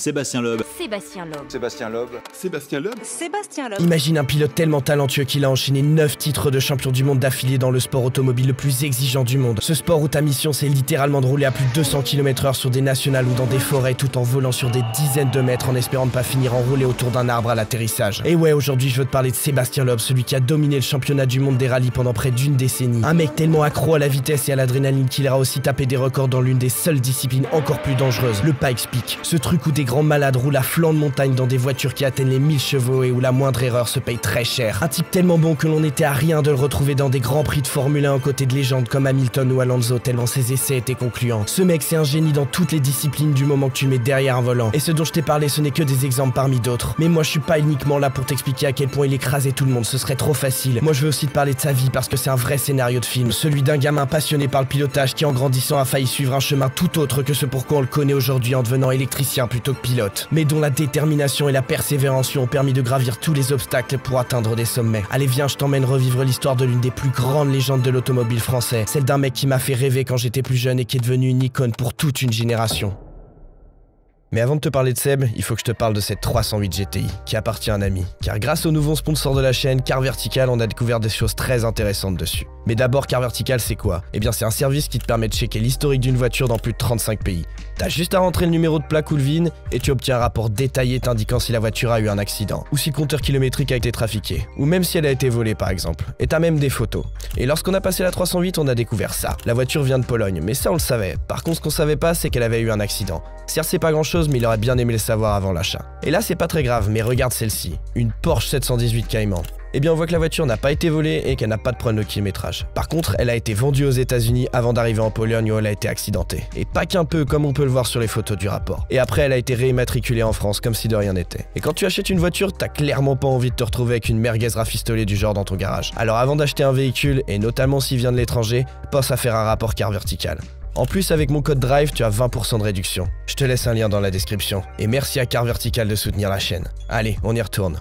Sébastien Loeb. Sébastien Loeb. Sébastien Loeb. Sébastien Loeb. Sébastien Loeb. Imagine un pilote tellement talentueux qu'il a enchaîné 9 titres de champion du monde d'affilée dans le sport automobile le plus exigeant du monde. Ce sport où ta mission c'est littéralement de rouler à plus de 200 km/h sur des nationales ou dans des forêts tout en volant sur des dizaines de mètres en espérant ne pas finir enroulé autour d'un arbre à l'atterrissage. Et ouais, aujourd'hui je veux te parler de Sébastien Loeb, celui qui a dominé le championnat du monde des rallyes pendant près d'une décennie. Un mec tellement accro à la vitesse et à l'adrénaline qu'il ira aussi taper des records dans l'une des seules disciplines encore plus dangereuses, le Pikes Peak. Ce truc où des grands malades roulent à flanc de montagne dans des voitures qui atteignent les 1000 chevaux et où la moindre erreur se paye très cher. Un type tellement bon que l'on était à rien de le retrouver dans des grands prix de Formule 1 aux côtés de légendes comme Hamilton ou Alonso tellement ses essais étaient concluants. Ce mec c'est un génie dans toutes les disciplines du moment que tu le mets derrière un volant. Et ce dont je t'ai parlé ce n'est que des exemples parmi d'autres. Mais moi je suis pas uniquement là pour t'expliquer à quel point il écrasait tout le monde, ce serait trop facile. Moi je veux aussi te parler de sa vie parce que c'est un vrai scénario de film. Celui d'un gamin passionné par le pilotage qui en grandissant a failli suivre un chemin tout autre que ce pourquoi on le connaît aujourd'hui en devenant électricien plutôt que pilote. Mais dont la détermination et la persévérance lui ont permis de gravir tous les obstacles pour atteindre des sommets. Allez viens, je t'emmène revivre l'histoire de l'une des plus grandes légendes de l'automobile français. Celle d'un mec qui m'a fait rêver quand j'étais plus jeune et qui est devenu une icône pour toute une génération. Mais avant de te parler de Seb, il faut que je te parle de cette 308 GTI, qui appartient à un ami. Car grâce au nouveau sponsor de la chaîne, Car Vertical, on a découvert des choses très intéressantes dessus. Mais d'abord, Car Vertical, c'est quoi? Eh bien, c'est un service qui te permet de checker l'historique d'une voiture dans plus de 35 pays. T'as juste à rentrer le numéro de plaque ou le VIN, et tu obtiens un rapport détaillé t'indiquant si la voiture a eu un accident, ou si le compteur kilométrique a été trafiqué, ou même si elle a été volée par exemple. Et t'as même des photos. Et lorsqu'on a passé la 308, on a découvert ça. La voiture vient de Pologne, mais ça on le savait. Par contre, ce qu'on savait pas, c'est qu'elle avait eu un accident. Certes, c'est pas grand chose, mais il aurait bien aimé le savoir avant l'achat. Et là, c'est pas très grave, mais regarde celle-ci. Une Porsche 718 Cayman. Eh bien on voit que la voiture n'a pas été volée et qu'elle n'a pas de problème de kilométrage. Par contre, elle a été vendue aux États-Unis avant d'arriver en Pologne où elle a été accidentée. Et pas qu'un peu comme on peut le voir sur les photos du rapport. Et après elle a été réimmatriculée en France comme si de rien n'était. Et quand tu achètes une voiture, t'as clairement pas envie de te retrouver avec une merguez rafistolée du genre dans ton garage. Alors avant d'acheter un véhicule, et notamment s'il vient de l'étranger, pense à faire un rapport Car Vertical. En plus, avec mon code DRIVE, tu as 20% de réduction. Je te laisse un lien dans la description. Et merci à Car Vertical de soutenir la chaîne. Allez, on y retourne.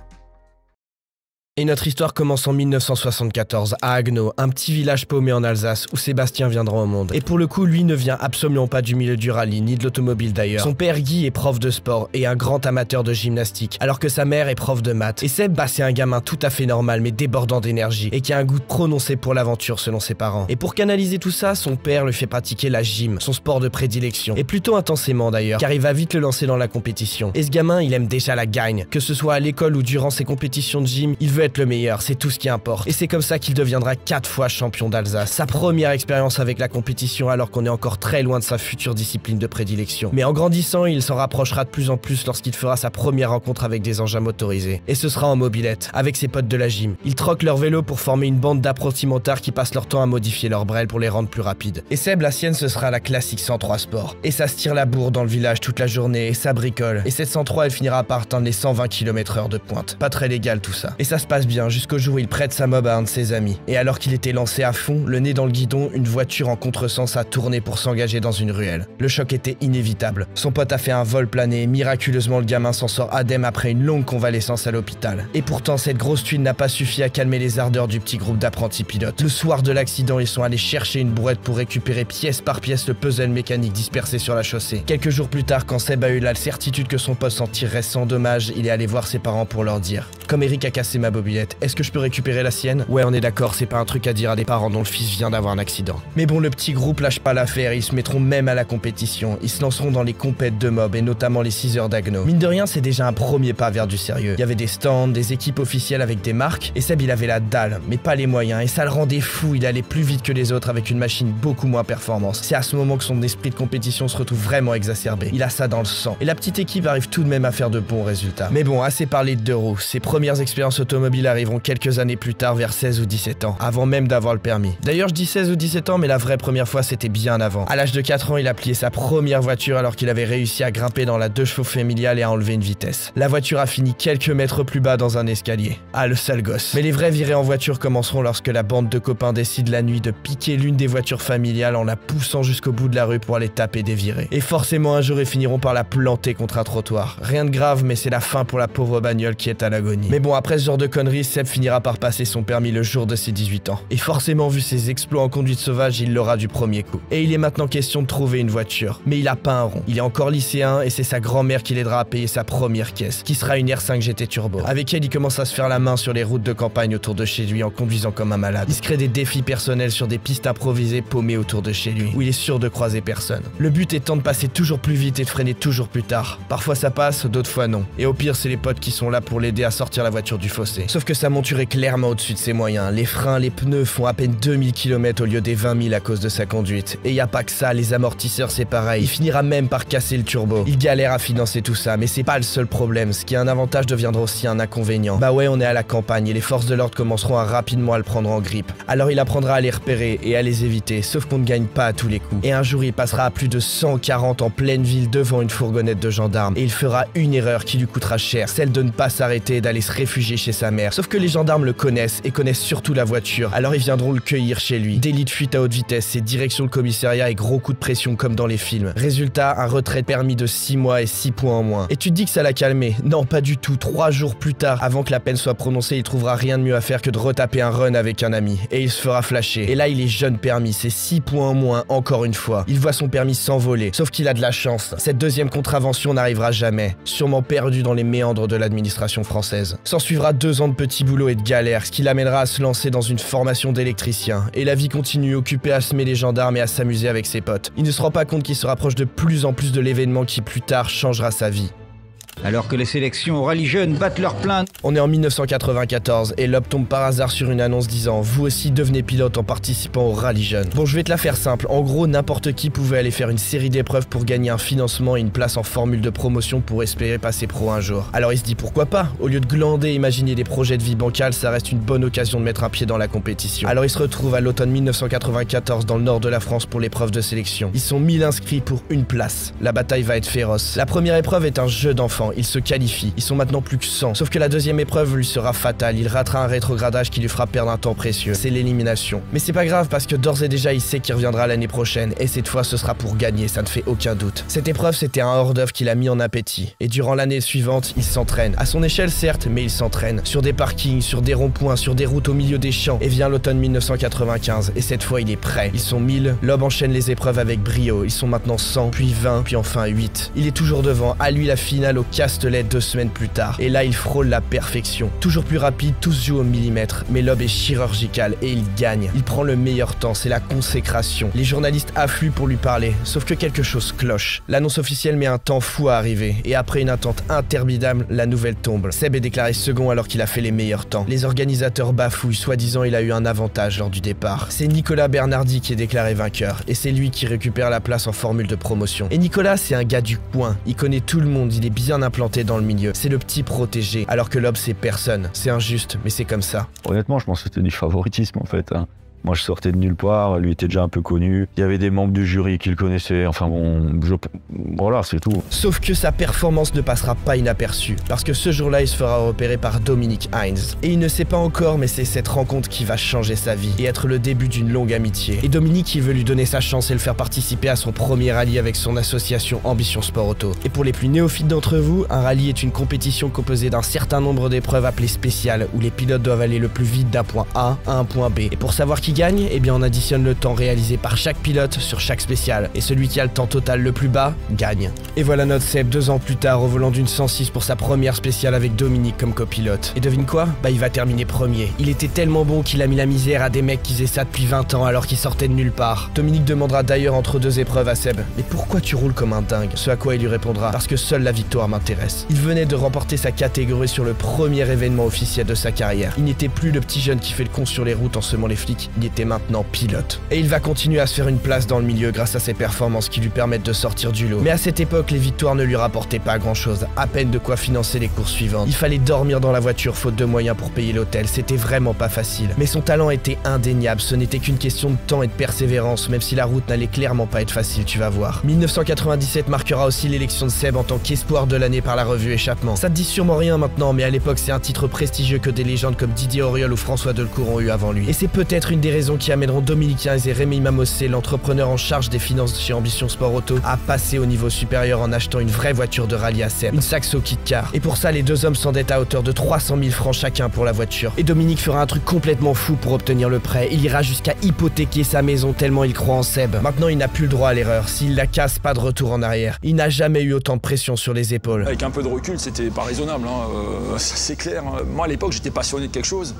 Et notre histoire commence en 1974 à Haguenau, un petit village paumé en Alsace où Sébastien viendra au monde. Et pour le coup, lui ne vient absolument pas du milieu du rallye, ni de l'automobile d'ailleurs. Son père Guy est prof de sport et un grand amateur de gymnastique, alors que sa mère est prof de maths. Et Seb, c'est un gamin tout à fait normal mais débordant d'énergie et qui a un goût prononcé pour l'aventure selon ses parents. Et pour canaliser tout ça, son père lui fait pratiquer la gym, son sport de prédilection. Et plutôt intensément d'ailleurs, car il va vite le lancer dans la compétition. Et ce gamin, il aime déjà la gagne. Que ce soit à l'école ou durant ses compétitions de gym, il veut être le meilleur, c'est tout ce qui importe. Et c'est comme ça qu'il deviendra 4 fois champion d'Alsace. Sa première expérience avec la compétition alors qu'on est encore très loin de sa future discipline de prédilection. Mais en grandissant, il s'en rapprochera de plus en plus lorsqu'il fera sa première rencontre avec des engins motorisés. Et ce sera en mobilette, avec ses potes de la gym. Ils troquent leur vélo pour former une bande d'apprentis motards qui passent leur temps à modifier leurs brels pour les rendre plus rapides. Et Seb, la sienne, ce sera la classique 103 Sport. Et ça se tire la bourre dans le village toute la journée et ça bricole. Et cette 103, elle finira par atteindre les 120 km/h de pointe. Pas très légal tout ça. Et ça se passe bien jusqu'au jour où il prête sa mob à un de ses amis. Et alors qu'il était lancé à fond, le nez dans le guidon, une voiture en contresens a tourné pour s'engager dans une ruelle. Le choc était inévitable. Son pote a fait un vol plané et miraculeusement le gamin s'en sort indemne après une longue convalescence à l'hôpital. Et pourtant cette grosse tuile n'a pas suffi à calmer les ardeurs du petit groupe d'apprentis pilotes. Le soir de l'accident, ils sont allés chercher une brouette pour récupérer pièce par pièce le puzzle mécanique dispersé sur la chaussée. Quelques jours plus tard, quand Seb a eu la certitude que son pote s'en tirerait sans dommage, il est allé voir ses parents pour leur dire: comme Eric a cassé ma mobilette, est-ce que je peux récupérer la sienne? Ouais, on est d'accord, c'est pas un truc à dire à des parents dont le fils vient d'avoir un accident. Mais bon, le petit groupe lâche pas l'affaire, ils se mettront même à la compétition. Ils se lanceront dans les compètes de mob et notamment les 6 heures d'Haguenau. Mine de rien, c'est déjà un premier pas vers du sérieux. Il y avait des stands, des équipes officielles avec des marques, et Seb il avait la dalle, mais pas les moyens, et ça le rendait fou, il allait plus vite que les autres avec une machine beaucoup moins performante. C'est à ce moment que son esprit de compétition se retrouve vraiment exacerbé. Il a ça dans le sang. Et la petite équipe arrive tout de même à faire de bons résultats. Mais bon, assez parlé de deux roues. Ses premières expériences automobiles arriveront quelques années plus tard, vers 16 ou 17 ans, avant même d'avoir le permis. D'ailleurs, je dis 16 ou 17 ans, mais la vraie première fois, c'était bien avant. À l'âge de 4 ans, il a plié sa première voiture alors qu'il avait réussi à grimper dans la 2 chevaux familiale et à enlever une vitesse. La voiture a fini quelques mètres plus bas dans un escalier. Ah, le sale gosse. Mais les vraies virées en voiture commenceront lorsque la bande de copains décide la nuit de piquer l'une des voitures familiales en la poussant jusqu'au bout de la rue pour aller taper des virées. Et forcément, un jour, ils finiront par la planter contre un trottoir. Rien de grave, mais c'est la fin pour la pauvre bagnole qui est à l'agonie. Mais bon, après ce genre de conneries, Seb finira par passer son permis le jour de ses 18 ans. Et forcément, vu ses exploits en conduite sauvage, il l'aura du premier coup. Et il est maintenant question de trouver une voiture. Mais il a pas un rond. Il est encore lycéen et c'est sa grand-mère qui l'aidera à payer sa première caisse, qui sera une R5 GT Turbo. Avec elle, il commence à se faire la main sur les routes de campagne autour de chez lui en conduisant comme un malade. Il se crée des défis personnels sur des pistes improvisées paumées autour de chez lui, où il est sûr de croiser personne. Le but étant de passer toujours plus vite et de freiner toujours plus tard. Parfois ça passe, d'autres fois non. Et au pire, c'est les potes qui sont là pour l'aider à sortir la voiture du fossé. Sauf que sa monture est clairement au-dessus de ses moyens. Les freins, les pneus font à peine 2000 km au lieu des 20 000 à cause de sa conduite. Et y a pas que ça, les amortisseurs c'est pareil. Il finira même par casser le turbo. Il galère à financer tout ça, mais c'est pas le seul problème. Ce qui est un avantage deviendra aussi un inconvénient. Bah ouais, on est à la campagne et les forces de l'ordre commenceront rapidement à le prendre en grippe. Alors il apprendra à les repérer et à les éviter, sauf qu'on ne gagne pas à tous les coups. Et un jour, il passera à plus de 140 en pleine ville devant une fourgonnette de gendarmes. Et il fera une erreur qui lui coûtera cher, celle de ne pas s'arrêter et d'aller se réfugier chez sa mère. Sauf que les gendarmes le connaissent et connaissent surtout la voiture. Alors ils viendront le cueillir chez lui. Délit de fuite à haute vitesse, c'est direction le commissariat et gros coup de pression comme dans les films. Résultat, un retrait de permis de 6 mois et 6 points en moins. Et tu te dis que ça l'a calmé? Non, pas du tout. 3 jours plus tard, avant que la peine soit prononcée, il trouvera rien de mieux à faire que de retaper un run avec un ami. Et il se fera flasher. Et là, il est jeune permis, c'est 6 points en moins encore une fois. Il voit son permis s'envoler. Sauf qu'il a de la chance. Cette deuxième contravention n'arrivera jamais. Sûrement perdu dans les méandres de l'administration française. S'en suivra 2 ans de petits boulots et de galères, ce qui l'amènera à se lancer dans une formation d'électricien. Et la vie continue, occupé à semer les gendarmes et à s'amuser avec ses potes. Il ne se rend pas compte qu'il se rapproche de plus en plus de l'événement qui plus tard changera sa vie. Alors que les sélections au rallye jeunes battent leur plein. On est en 1994 et Lob tombe par hasard sur une annonce disant « Vous aussi devenez pilote en participant au rallye jeune ». Bon, je vais te la faire simple. En gros, n'importe qui pouvait aller faire une série d'épreuves pour gagner un financement et une place en formule de promotion pour espérer passer pro un jour. Alors il se dit pourquoi pas. Au lieu de glander et imaginer des projets de vie bancale, ça reste une bonne occasion de mettre un pied dans la compétition. Alors il se retrouve à l'automne 1994 dans le nord de la France pour l'épreuve de sélection. Ils sont 1000 inscrits pour une place. La bataille va être féroce. La première épreuve est un jeu d'enfant. Il se qualifie. Ils sont maintenant plus que 100. Sauf que la deuxième épreuve lui sera fatale. Il ratera un rétrogradage qui lui fera perdre un temps précieux. C'est l'élimination. Mais c'est pas grave parce que d'ores et déjà il sait qu'il reviendra l'année prochaine. Et cette fois ce sera pour gagner, ça ne fait aucun doute. Cette épreuve c'était un hors-d'œuvre qu'il a mis en appétit. Et durant l'année suivante, il s'entraîne. À son échelle certes, mais il s'entraîne. Sur des parkings, sur des ronds-points, sur des routes au milieu des champs. Et vient l'automne 1995. Et cette fois il est prêt. Ils sont 1000. Lob enchaîne les épreuves avec brio. Ils sont maintenant 100, puis 20, puis enfin 8. Il est toujours devant. À lui la finale au Castellet 2 semaines plus tard. Et là, il frôle la perfection. Toujours plus rapide, tout se joue au millimètre. Mais Lob est chirurgical et il gagne. Il prend le meilleur temps, c'est la consécration. Les journalistes affluent pour lui parler. Sauf que quelque chose cloche. L'annonce officielle met un temps fou à arriver. Et après une attente interminable, la nouvelle tombe. Seb est déclaré second alors qu'il a fait les meilleurs temps. Les organisateurs bafouillent, soi-disant il a eu un avantage lors du départ. C'est Nicolas Bernardi qui est déclaré vainqueur. Et c'est lui qui récupère la place en formule de promotion. Et Nicolas, c'est un gars du coin. Il connaît tout le monde, il est bien implanté dans le milieu. C'est le petit protégé, alors que Lob c'est personne. C'est injuste, mais c'est comme ça. Honnêtement, je pense que c'était du favoritisme en fait. Moi, je sortais de nulle part, lui était déjà un peu connu. Il y avait des membres du jury qui le connaissaient. Enfin bon, voilà, c'est tout. Sauf que sa performance ne passera pas inaperçue, parce que ce jour-là, il se fera repérer par Dominique Heinz. Et il ne sait pas encore, mais c'est cette rencontre qui va changer sa vie et être le début d'une longue amitié. Et Dominique, il veut lui donner sa chance et le faire participer à son premier rallye avec son association Ambition Sport Auto. Et pour les plus néophytes d'entre vous, un rallye est une compétition composée d'un certain nombre d'épreuves appelées spéciales, où les pilotes doivent aller le plus vite d'un point A à un point B. Et pour savoir qui gagne, eh bien on additionne le temps réalisé par chaque pilote sur chaque spéciale, et celui qui a le temps total le plus bas gagne. Et voilà notre Seb 2 ans plus tard au volant d'une 106 pour sa première spéciale avec Dominique comme copilote. Et devine quoi? Bah il va terminer premier. Il était tellement bon qu'il a mis la misère à des mecs qui faisaient ça depuis 20 ans alors qu'ils sortaient de nulle part. Dominique demandera d'ailleurs entre 2 épreuves à Seb: mais pourquoi tu roules comme un dingue? Ce à quoi il lui répondra: parce que seule la victoire m'intéresse. Il venait de remporter sa catégorie sur le premier événement officiel de sa carrière. Il n'était plus le petit jeune qui fait le con sur les routes en semant les flics, il était maintenant pilote. Et il va continuer à se faire une place dans le milieu grâce à ses performances qui lui permettent de sortir du lot. Mais à cette époque, les victoires ne lui rapportaient pas grand chose, à peine de quoi financer les courses suivantes. Il fallait dormir dans la voiture faute de moyens pour payer l'hôtel, c'était vraiment pas facile. Mais son talent était indéniable, ce n'était qu'une question de temps et de persévérance, même si la route n'allait clairement pas être facile, tu vas voir. 1997 marquera aussi l'élection de Seb en tant qu'espoir de l'année par la revue Échappement. Ça te dit sûrement rien maintenant, mais à l'époque c'est un titre prestigieux que des légendes comme Didier Auriol ou François Delcourt ont eu avant lui. Et c'est peut-être une des des raisons qui amèneront Dominique Heinz et Rémi Mamosé, l'entrepreneur en charge des finances chez Ambition Sport Auto, à passer au niveau supérieur en achetant une vraie voiture de rallye à Seb, une Saxo Kit Car. Et pour ça, les deux hommes s'endettent à hauteur de 300 000 francs chacun pour la voiture. Et Dominique fera un truc complètement fou pour obtenir le prêt. Il ira jusqu'à hypothéquer sa maison tellement il croit en Seb. Maintenant, il n'a plus le droit à l'erreur. S'il la casse, pas de retour en arrière. Il n'a jamais eu autant de pression sur les épaules. Avec un peu de recul, c'était pas raisonnable, hein. C'est clair. Moi, à l'époque, j'étais passionné de quelque chose.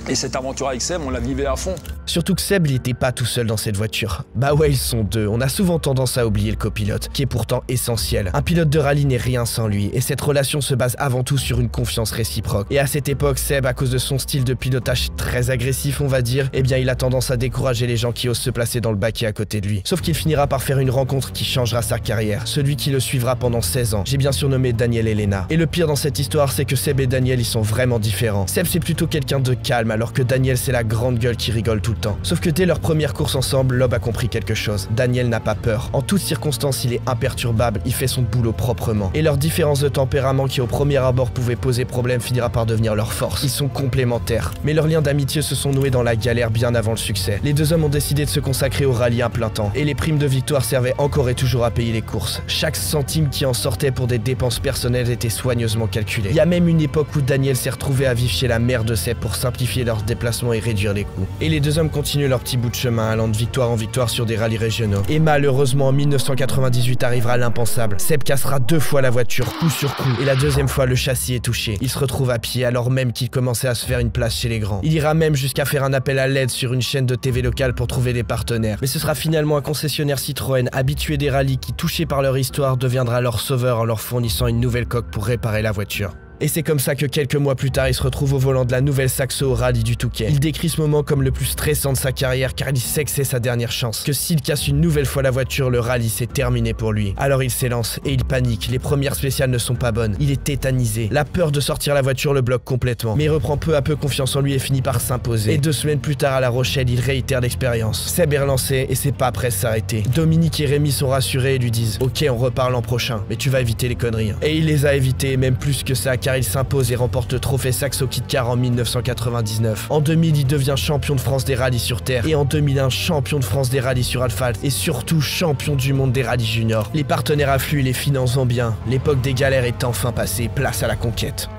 Et cette aventure avec Seb, on la vivait à fond. Surtout que Seb, il était pas tout seul dans cette voiture. Bah ouais, ils sont deux. On a souvent tendance à oublier le copilote, qui est pourtant essentiel. Un pilote de rallye n'est rien sans lui, et cette relation se base avant tout sur une confiance réciproque. Et à cette époque, Seb, à cause de son style de pilotage très agressif, on va dire, eh bien il a tendance à décourager les gens qui osent se placer dans le baquet à côté de lui. Sauf qu'il finira par faire une rencontre qui changera sa carrière, celui qui le suivra pendant 16 ans. J'ai bien surnommé Daniel Elena. Et le pire dans cette histoire, c'est que Seb et Daniel, ils sont vraiment différents. Seb, c'est plutôt quelqu'un de calme, alors que Daniel, c'est la grande gueule qui rigole tout le temps. Sauf que dès leur première course ensemble, Lob a compris quelque chose. Daniel n'a pas peur. En toutes circonstances, il est imperturbable, il fait son boulot proprement. Et leur différence de tempérament qui au premier abord pouvait poser problème finira par devenir leur force. Ils sont complémentaires. Mais leurs liens d'amitié se sont noués dans la galère bien avant le succès. Les deux hommes ont décidé de se consacrer au rallye à plein temps. Et les primes de victoire servaient encore et toujours à payer les courses. Chaque centime qui en sortait pour des dépenses personnelles était soigneusement calculé. Il y a même une époque où Daniel s'est retrouvé à vivre chez la mère de Seb pour simplifier leurs déplacements et réduire les coûts. Et les deux hommes continuent leur petit bout de chemin, allant de victoire en victoire sur des rallyes régionaux. Et malheureusement, en 1998 arrivera l'impensable. Seb cassera 2 fois la voiture, coup sur coup, et la deuxième fois, le châssis est touché. Il se retrouve à pied alors même qu'il commençait à se faire une place chez les grands. Il ira même jusqu'à faire un appel à l'aide sur une chaîne de TV locale pour trouver des partenaires. Mais ce sera finalement un concessionnaire Citroën habitué des rallyes qui, touché par leur histoire, deviendra leur sauveur en leur fournissant une nouvelle coque pour réparer la voiture. Et c'est comme ça que quelques mois plus tard, il se retrouve au volant de la nouvelle Saxo au rallye du Touquet. Il décrit ce moment comme le plus stressant de sa carrière car il sait que c'est sa dernière chance. Que s'il casse une nouvelle fois la voiture, le rallye c'est terminé pour lui. Alors il s'élance et il panique. Les premières spéciales ne sont pas bonnes. Il est tétanisé. La peur de sortir la voiture le bloque complètement. Mais il reprend peu à peu confiance en lui et finit par s'imposer. Et 2 semaines plus tard à La Rochelle, il réitère l'expérience. Seb est relancé et c'est pas prêt de s'arrêter. Dominique et Rémi sont rassurés et lui disent « Ok, on repart l'an prochain, mais tu vas éviter les conneries. » Et il les a évitées, même plus que ça, car il s'impose et remporte le trophée Saxo Kit Car en 1999. En 2000, il devient champion de France des rallyes sur terre et en 2001, champion de France des rallyes sur asphalte et surtout champion du monde des rallyes juniors. Les partenaires affluent, les finances vont bien. L'époque des galères est enfin passée, place à la conquête.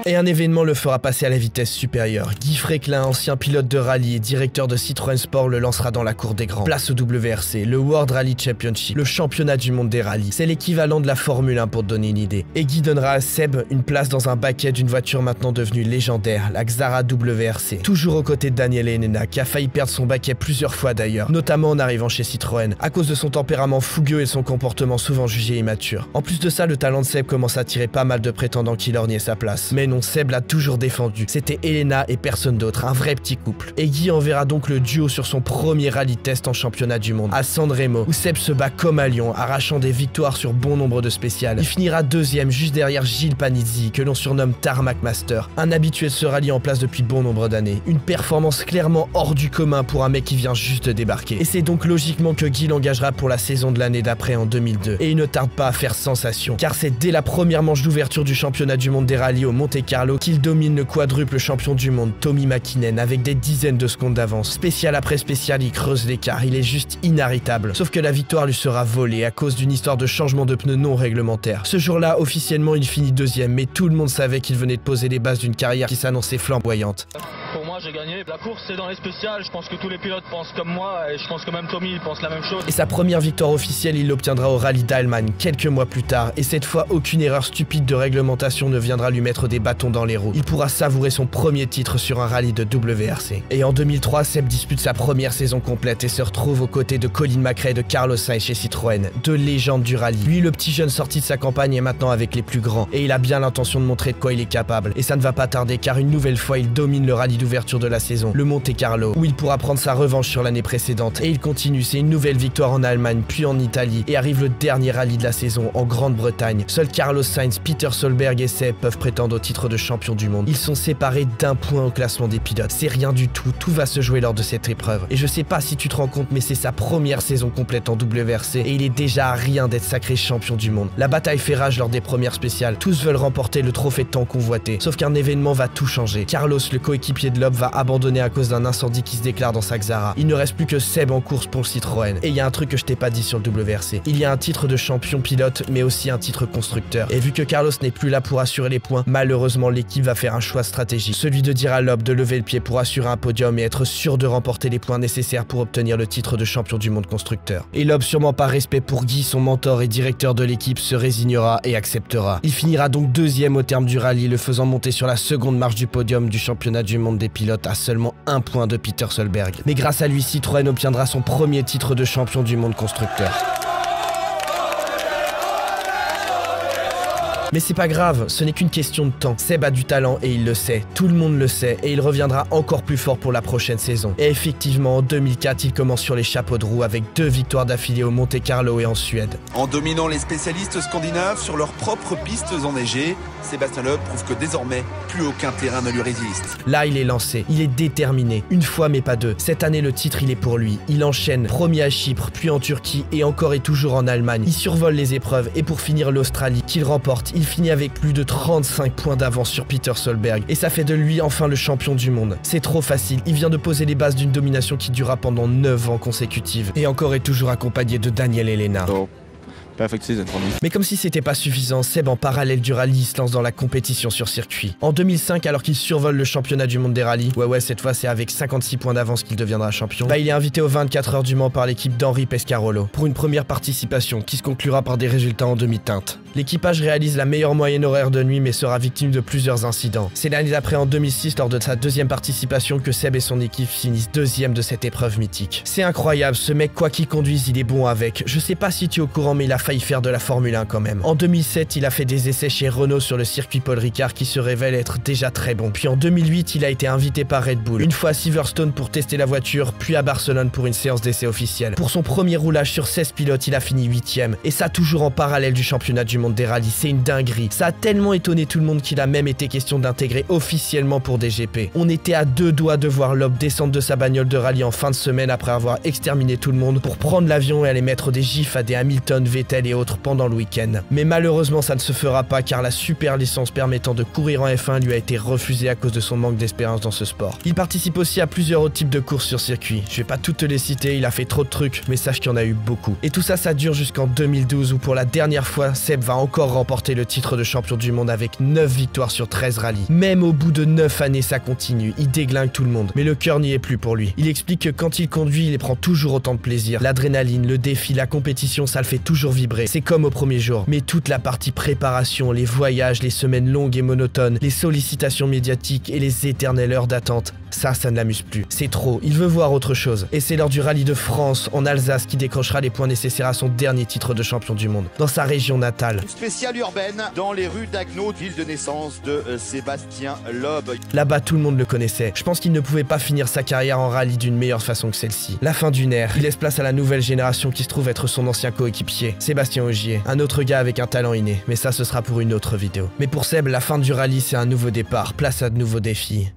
Et un événement le fera passer à la vitesse supérieure. Guy Fréquelin, ancien pilote de rallye et directeur de Citroën Sport, le lancera dans la cour des grands. Place au WRC, le World Rally Championship, le championnat du monde des rallyes. C'est l'équivalent de la Formule 1 pour te donner une idée. Et Guy donnera à Seb une place dans un baquet d'une voiture maintenant devenue légendaire, la Xara WRC. Toujours aux côtés de Daniel Elena, qui a failli perdre son baquet plusieurs fois d'ailleurs, notamment en arrivant chez Citroën, à cause de son tempérament fougueux et son comportement souvent jugé immature. En plus de ça, le talent de Seb commence à attirer pas mal de prétendants qui lorgnaient sa place. Mais non, Seb l'a toujours défendu. C'était Elena et personne d'autre, un vrai petit couple. Et Guy enverra donc le duo sur son premier rallye test en championnat du monde, à San Remo, où Seb se bat comme à Lyon, arrachant des victoires sur bon nombre de spéciales. Il finira 2e, juste derrière Gilles Panizzi, que l'on surnomme Tarmac Master, un habitué de ce rallye en place depuis bon nombre d'années. Une performance clairement hors du commun pour un mec qui vient juste de débarquer. Et c'est donc logiquement que Guy l'engagera pour la saison de l'année d'après en 2002. Et il ne tarde pas à faire sensation, car c'est dès la première manche d'ouverture du championnat du monde des rallyes au Monte Carlo qu'il domine le quadruple champion du monde, Tommy Mäkinen, avec des dizaines de secondes d'avance. Spécial après spécial, il creuse l'écart, il est juste inarrêtable. Sauf que la victoire lui sera volée à cause d'une histoire de changement de pneus non réglementaire. Ce jour-là, officiellement, il finit 2e, mais tout le monde savait qu'il venait de poser les bases d'une carrière qui s'annonçait flamboyante. Pour moi, j'ai gagné. La course, c'est dans les spéciales. Je pense que tous les pilotes pensent comme moi et je pense que même Tommy pense la même chose. Et sa première victoire officielle, il l'obtiendra au rallye d'Allemagne quelques mois plus tard. Et cette fois, aucune erreur stupide de réglementation ne viendra lui mettre des bâtons dans les roues. Il pourra savourer son premier titre sur un rallye de WRC. Et en 2003, Seb dispute sa première saison complète et se retrouve aux côtés de Colin McRae et de Carlos Sainz chez Citroën, deux légendes du rallye. Lui, le petit jeune sorti de sa campagne, est maintenant avec les plus grands. Et il a bien l'intention de montrer de quoi il est capable. Et ça ne va pas tarder car une nouvelle fois, il domine le rallye d'ouverture de la saison, le Monte Carlo, où il pourra prendre sa revanche sur l'année précédente. Et il continue, c'est une nouvelle victoire en Allemagne, puis en Italie, et arrive le dernier rallye de la saison, en Grande-Bretagne. Seuls Carlos Sainz, Peter Solberg et Seb peuvent prétendre au titre de champion du monde. Ils sont séparés d'1 point au classement des pilotes. C'est rien du tout, tout va se jouer lors de cette épreuve. Et je sais pas si tu te rends compte, mais c'est sa première saison complète en WRC, et il est déjà à rien d'être sacré champion du monde. La bataille fait rage lors des premières spéciales. Tous veulent remporter le trophée de temps convoité. Sauf qu'un événement va tout changer. Carlos, le coéquipier de Loeb, Loeb va abandonner à cause d'un incendie qui se déclare dans sa Xara. Il ne reste plus que Seb en course pour le Citroën. Et il y a un truc que je t'ai pas dit sur le WRC. Il y a un titre de champion pilote, mais aussi un titre constructeur. Et vu que Carlos n'est plus là pour assurer les points, malheureusement l'équipe va faire un choix stratégique. Celui de dire à Loeb de lever le pied pour assurer un podium et être sûr de remporter les points nécessaires pour obtenir le titre de champion du monde constructeur. Et Loeb, sûrement par respect pour Guy, son mentor et directeur de l'équipe, se résignera et acceptera. Il finira donc deuxième au terme du rallye, le faisant monter sur la seconde marche du podium du championnat du monde des pilotes à seulement 1 point de Peter Solberg. Mais grâce à lui, Citroën obtiendra son premier titre de champion du monde constructeur. Mais c'est pas grave, ce n'est qu'une question de temps. Seb a du talent et il le sait, tout le monde le sait, et il reviendra encore plus fort pour la prochaine saison. Et effectivement, en 2004, il commence sur les chapeaux de roue avec 2 victoires d'affilée au Monte Carlo et en Suède. En dominant les spécialistes scandinaves sur leurs propres pistes enneigées, Sébastien Loeb prouve que désormais, plus aucun terrain ne lui résiste. Là, il est lancé, il est déterminé, une fois mais pas deux. Cette année, le titre, il est pour lui. Il enchaîne, premier à Chypre, puis en Turquie et encore et toujours en Allemagne. Il survole les épreuves et pour finir l'Australie, qu'il remporte, il finit avec plus de 35 points d'avance sur Peter Solberg. Et ça fait de lui enfin le champion du monde. C'est trop facile, il vient de poser les bases d'une domination qui durera pendant 9 ans consécutifs. Et encore et toujours accompagné de Daniel Elena. Mais comme si c'était pas suffisant, Seb en parallèle du rallye se lance dans la compétition sur circuit. En 2005, alors qu'il survole le championnat du monde des rallyes, ouais cette fois c'est avec 56 points d'avance qu'il deviendra champion, il est invité aux 24 heures du Mans par l'équipe d'Henri Pescarolo pour une première participation qui se conclura par des résultats en demi-teinte. L'équipage réalise la meilleure moyenne horaire de nuit mais sera victime de plusieurs incidents. C'est l'année d'après, en 2006, lors de sa deuxième participation, que Seb et son équipe finissent deuxième de cette épreuve mythique. C'est incroyable, ce mec quoi qu'il conduise, il est bon avec. Je sais pas si tu es au courant mais il a failli faire de la Formule 1 quand même. En 2007, il a fait des essais chez Renault sur le circuit Paul Ricard qui se révèle être déjà très bon. Puis en 2008, il a été invité par Red Bull, une fois à Silverstone pour tester la voiture, puis à Barcelone pour une séance d'essai officielle. Pour son premier roulage sur 16 pilotes, il a fini 8ème. Et ça toujours en parallèle du championnat du monde des rallyes, c'est une dinguerie. Ça a tellement étonné tout le monde qu'il a même été question d'intégrer officiellement pour des GP. On était à 2 doigts de voir Loeb descendre de sa bagnole de rallye en fin de semaine après avoir exterminé tout le monde pour prendre l'avion et aller mettre des gifs à des Hamilton, Vettel et autres pendant le week-end. Mais malheureusement ça ne se fera pas car la super licence permettant de courir en F1 lui a été refusée à cause de son manque d'expérience dans ce sport. Il participe aussi à plusieurs autres types de courses sur circuit. Je vais pas toutes te les citer, il a fait trop de trucs, mais sache qu'il y en a eu beaucoup. Et tout ça, ça dure jusqu'en 2012 où pour la dernière fois, Seb va encore remporter le titre de champion du monde avec 9 victoires sur 13 rallyes. Même au bout de 9 années, ça continue, il déglingue tout le monde. Mais le cœur n'y est plus pour lui. Il explique que quand il conduit, il prend toujours autant de plaisir. L'adrénaline, le défi, la compétition, ça le fait toujours vibrer. C'est comme au premier jour. Mais toute la partie préparation, les voyages, les semaines longues et monotones, les sollicitations médiatiques et les éternelles heures d'attente, ça ne l'amuse plus. C'est trop, il veut voir autre chose. Et c'est lors du rallye de France, en Alsace, qu'il décrochera les points nécessaires à son dernier titre de champion du monde, dans sa région natale. Une spéciale urbaine dans les rues d'Agnaud, ville de naissance de Sébastien Loeb. Là-bas, tout le monde le connaissait. Je pense qu'il ne pouvait pas finir sa carrière en rallye d'une meilleure façon que celle-ci. La fin d'une ère, il laisse place à la nouvelle génération qui se trouve être son ancien coéquipier, Sébastien Ogier, un autre gars avec un talent inné. Mais ça, ce sera pour une autre vidéo. Mais pour Seb, la fin du rallye, c'est un nouveau départ, place à de nouveaux défis.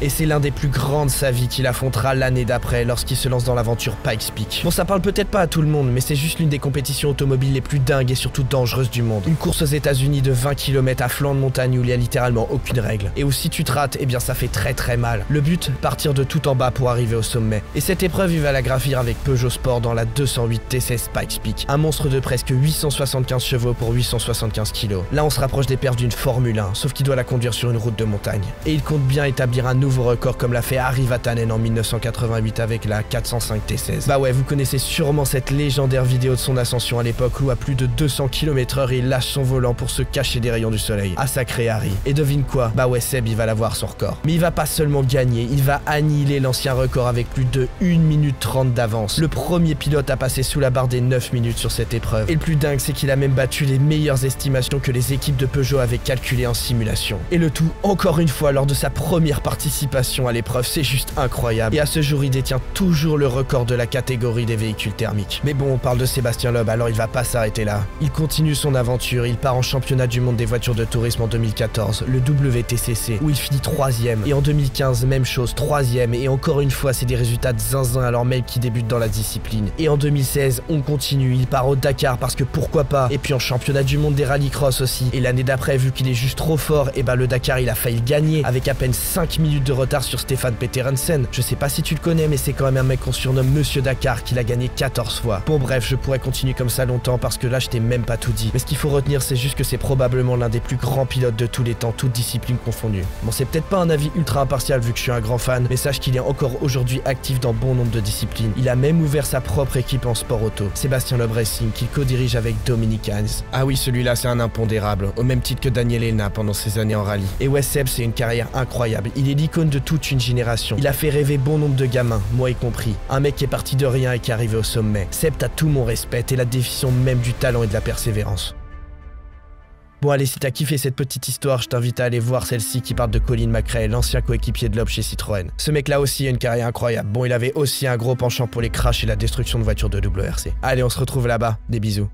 Et c'est l'un des plus grands de sa vie qu'il affrontera l'année d'après lorsqu'il se lance dans l'aventure Pikes Peak. Bon, ça parle peut-être pas à tout le monde, mais c'est juste l'une des compétitions automobiles les plus dingues et surtout dangereuses du monde. Une course aux États-Unis de 20 km à flanc de montagne où il y a littéralement aucune règle. Et où si tu te rates, eh bien ça fait très mal. Le but, partir de tout en bas pour arriver au sommet. Et cette épreuve, il va la gravir avec Peugeot Sport dans la 208 T16 Pikes Peak. Un monstre de presque 875 chevaux pour 875 kg. Là, on se rapproche des perfs d'une Formule 1, sauf qu'il doit la conduire sur une route de montagne. Et il compte bien établir un nouveau record comme l'a fait Harry Vatanen en 1988 avec la 405 T16. Bah ouais, vous connaissez sûrement cette légendaire vidéo de son ascension à l'époque où à plus de 200 km/h il lâche son volant pour se cacher des rayons du soleil. Ah sacré Harry. Et devine quoi? Bah ouais, Seb il va l'avoir son record. Mais il va pas seulement gagner, il va annihiler l'ancien record avec plus de 1 minute 30 d'avance. Le premier pilote à passer sous la barre des 9 minutes sur cette épreuve. Et le plus dingue, c'est qu'il a même battu les meilleures estimations que les équipes de Peugeot avaient calculées en simulation. Et le tout, encore une fois, lors de sa première participation à l'épreuve, c'est juste incroyable. Et à ce jour, il détient toujours le record de la catégorie des véhicules thermiques. Mais bon, on parle de Sébastien Loeb, alors il va pas s'arrêter là. Il continue son aventure, il part en championnat du monde des voitures de tourisme en 2014, le WTCC, où il finit 3ème. Et en 2015, même chose, 3ème. Et encore une fois, c'est des résultats de zinzin alors même qu'il débute dans la discipline. Et en 2016, on continue, il part au Dakar parce que pourquoi pas. Et puis en championnat du monde des rallycross aussi. Et l'année d'après, vu qu'il est juste trop fort, et bah le Dakar, il a failli le gagner avec à peine 5 minutes de retard sur Stefan Petersen. Je sais pas si tu le connais, mais c'est quand même un mec qu'on surnomme Monsieur Dakar, qu'il a gagné 14 fois. Bon bref, je pourrais continuer comme ça longtemps parce que là je t'ai même pas tout dit. Mais ce qu'il faut retenir, c'est juste que c'est probablement l'un des plus grands pilotes de tous les temps, toutes disciplines confondues. Bon, c'est peut-être pas un avis ultra impartial vu que je suis un grand fan, mais sache qu'il est encore aujourd'hui actif dans bon nombre de disciplines. Il a même ouvert sa propre équipe en sport auto, Sébastien Loeb Racing, qu'il co-dirige avec Dominic Heinz. Ah oui, celui-là c'est un impondérable, au même titre que Daniel Hellena pendant ses années en rallye. Et ouais, Seb, c'est une carrière incroyable. Il est l'icône de toute une génération. Il a fait rêver bon nombre de gamins, moi y compris. Un mec qui est parti de rien et qui est arrivé au sommet. Seb, t'as tout mon respect, t'es la définition même du talent et de la persévérance. Bon allez, si t'as kiffé cette petite histoire, je t'invite à aller voir celle-ci qui parle de Colin McRae, l'ancien coéquipier de Loeb chez Citroën. Ce mec-là aussi a une carrière incroyable. Bon, il avait aussi un gros penchant pour les crashs et la destruction de voitures de WRC. Allez, on se retrouve là-bas. Des bisous.